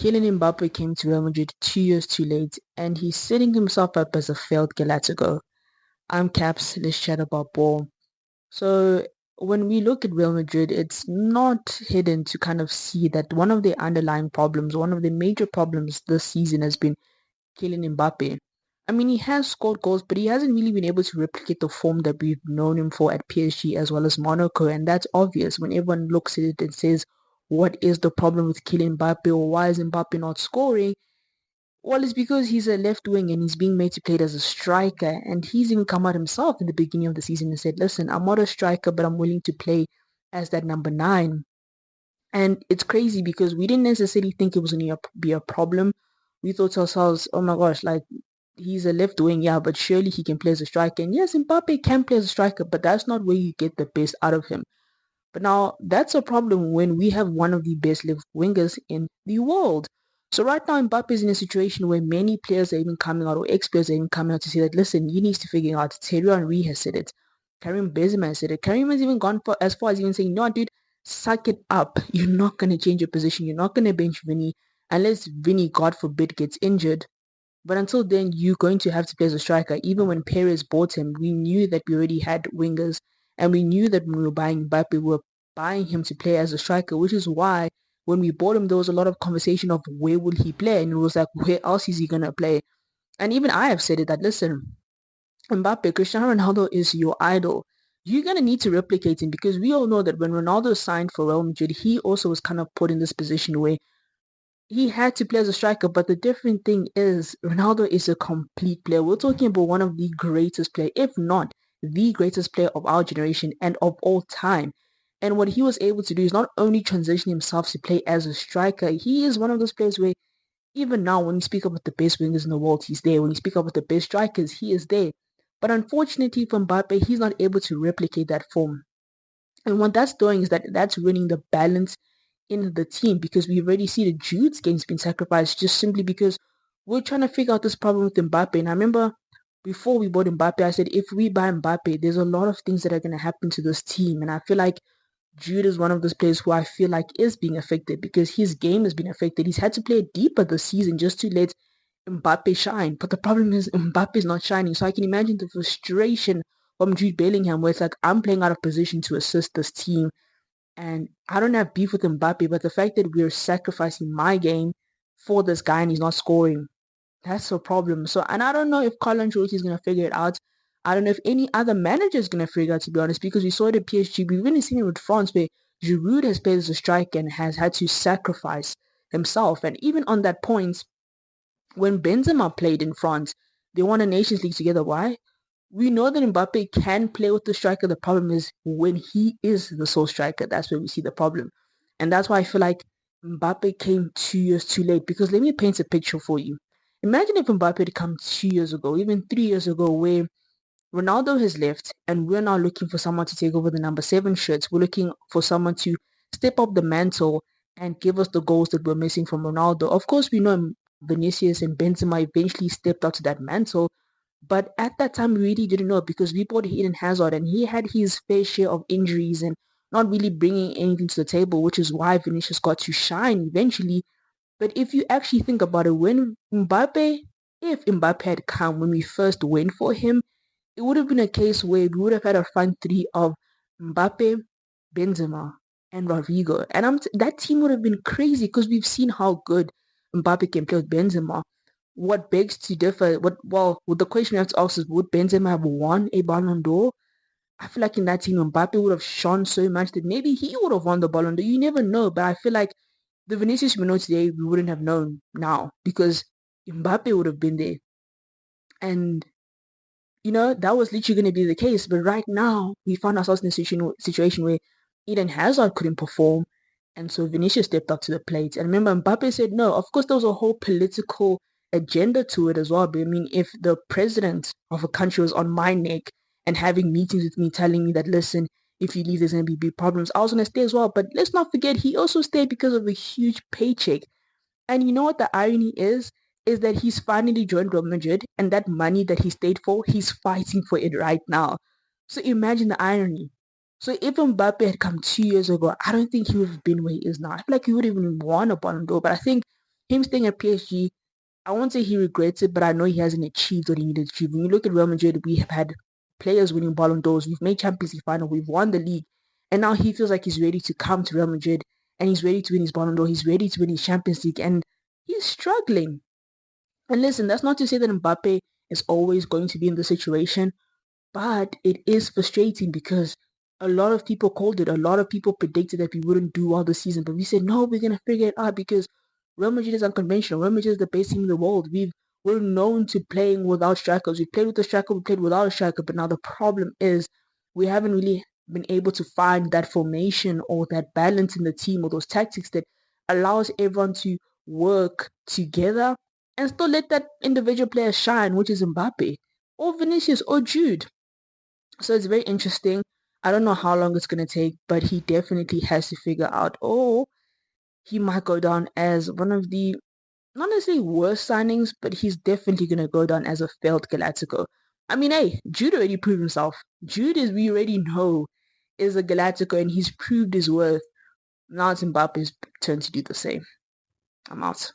Kylian Mbappé came to Real Madrid 2 years too late, and he's setting himself up as a failed Galactico. I'm Caps, let's chat about ball. So, when we look at Real Madrid, it's not hidden to kind of see that one of the underlying problems, one of the major problems this season has been Kylian Mbappé. I mean, he has scored goals, but he hasn't really been able to replicate the form that we've known him for at PSG as well as Monaco, and that's obvious when everyone looks at it and says, what is the problem with Kylian Mbappé, or why is Mbappé not scoring? Well, it's because he's a left wing and he's being made to play it as a striker. And he's even come out himself in the beginning of the season and said, listen, I'm not a striker, but I'm willing to play as that number nine. And it's crazy because we didn't necessarily think it was going to be a problem. We thought to ourselves, oh my gosh, like he's a left wing, yeah, but surely he can play as a striker. And yes, Mbappe can play as a striker, but that's not where you get the best out of him. But now that's a problem when we have one of the best left wingers in the world. So right now Mbappe is in a situation where many players are even coming out, or ex-players are even coming out to say that, listen, you need to figure out. Thierry Henry has said it. Karim Benzema has said it. Karim has even gone for as far as even saying, no, dude, suck it up. You're not going to change your position. You're not going to bench Vinny unless Vinny, God forbid, gets injured. But until then, you're going to have to play as a striker. Even when Perez bought him, we knew that we already had wingers, and we knew that when we were buying Mbappe, we were buying him to play as a striker, which is why when we bought him, there was a lot of conversation of where will he play, and it was like, where else is he gonna play? And even I have said it that, listen, Mbappe, Cristiano Ronaldo is your idol. You're gonna need to replicate him because we all know that when Ronaldo signed for Real Madrid, he also was kind of put in this position where he had to play as a striker, but the different thing is Ronaldo is a complete player. We're talking about one of the greatest players, if not the greatest player of our generation and of all time. And what he was able to do is not only transition himself to play as a striker, he is one of those players where even now when you speak about the best wingers in the world, he's there. When you speak about the best strikers, he is there. But unfortunately for Mbappe, he's not able to replicate that form. And what that's doing is that that's ruining the balance in the team because we already see the Jude's game's been sacrificed just simply because we're trying to figure out this problem with Mbappe. And I remember before we bought Mbappe, I said if we buy Mbappe, there's a lot of things that are going to happen to this team. And I feel like Jude is one of those players who I feel like is being affected because his game has been affected. He's had to play deeper this season just to let Mbappe shine. But the problem is Mbappe is not shining. So I can imagine the frustration from Jude Bellingham where it's like I'm playing out of position to assist this team. And I don't have beef with Mbappe, but the fact that we're sacrificing my game for this guy and he's not scoring, that's a problem. So, and I don't know if Carlo Ancelotti is going to figure it out. I don't know if any other manager is going to figure it out, to be honest, because we saw it at PSG. We've even seen it with France where Giroud has played as a striker and has had to sacrifice himself. And even on that point, when Benzema played in France, they won a Nations League together. Why? We know that Mbappe can play with the striker. The problem is when he is the sole striker, that's where we see the problem. And that's why I feel like Mbappe came 2 years too late. Because let me paint a picture for you. Imagine if Mbappe had come 2 years ago, even 3 years ago, where Ronaldo has left and we're now looking for someone to take over the number seven shirts. We're looking for someone to step up the mantle and give us the goals that we're missing from Ronaldo. Of course, we know Vinicius and Benzema eventually stepped up to that mantle, but at that time, we really didn't know because we bought Eden Hazard and he had his fair share of injuries and not really bringing anything to the table, which is why Vinicius got to shine eventually. But if you actually think about it, if Mbappe had come when we first went for him, it would have been a case where we would have had a front three of Mbappe, Benzema, and Rodrigo. And that team would have been crazy because we've seen how good Mbappe can play with Benzema. What begs to differ, with the question we have to ask is, would Benzema have won a Ballon d'Or? I feel like in that team, Mbappe would have shone so much that maybe he would have won the Ballon d'Or. You never know, but I feel like the Vinicius we know today, we wouldn't have known now because Mbappe would have been there. And that was literally going to be the case. But right now, we found ourselves in a situation where Eden Hazard couldn't perform. And so Vinicius stepped up to the plate. And remember, Mbappe said no. Of course, there was a whole political agenda to it as well. But I mean, if the president of a country was on my neck and having meetings with me telling me that, listen, if you leave, there's going to be big problems, I was going to stay as well. But let's not forget, he also stayed because of a huge paycheck. And you know what the irony is? Is that he's finally joined Real Madrid and that money that he stayed for, he's fighting for it right now. So imagine the irony. So if Mbappe had come 2 years ago, I don't think he would have been where he is now. I feel like he would have even won a Ballon d'Or. But I think him staying at PSG, I won't say he regrets it, but I know he hasn't achieved what he needed to achieve. When you look at Real Madrid, we have had players winning Ballon d'Ors. We've made Champions League final. We've won the league. And now he feels like he's ready to come to Real Madrid and he's ready to win his Ballon d'Or. He's ready to win his Champions League. And he's struggling. And listen, that's not to say that Mbappe is always going to be in the situation. But it is frustrating because a lot of people called it. A lot of people predicted that we wouldn't do well this season. But we said, no, we're going to figure it out because Real Madrid is unconventional. Real Madrid is the best team in the world. We're known to playing without strikers. We played with a striker, we played without a striker. But now the problem is we haven't really been able to find that formation or that balance in the team or those tactics that allows everyone to work together and still let that individual player shine, which is Mbappe or Vinicius or Jude. So it's very interesting. I don't know how long it's going to take, but he definitely has to figure out, or he might go down as one of the, not necessarily worst signings, but he's definitely going to go down as a failed Galactico. I mean, hey, Jude already proved himself. Jude, is we already know, is a Galactico and he's proved his worth. Now it's Mbappe's turn to do the same. I'm out.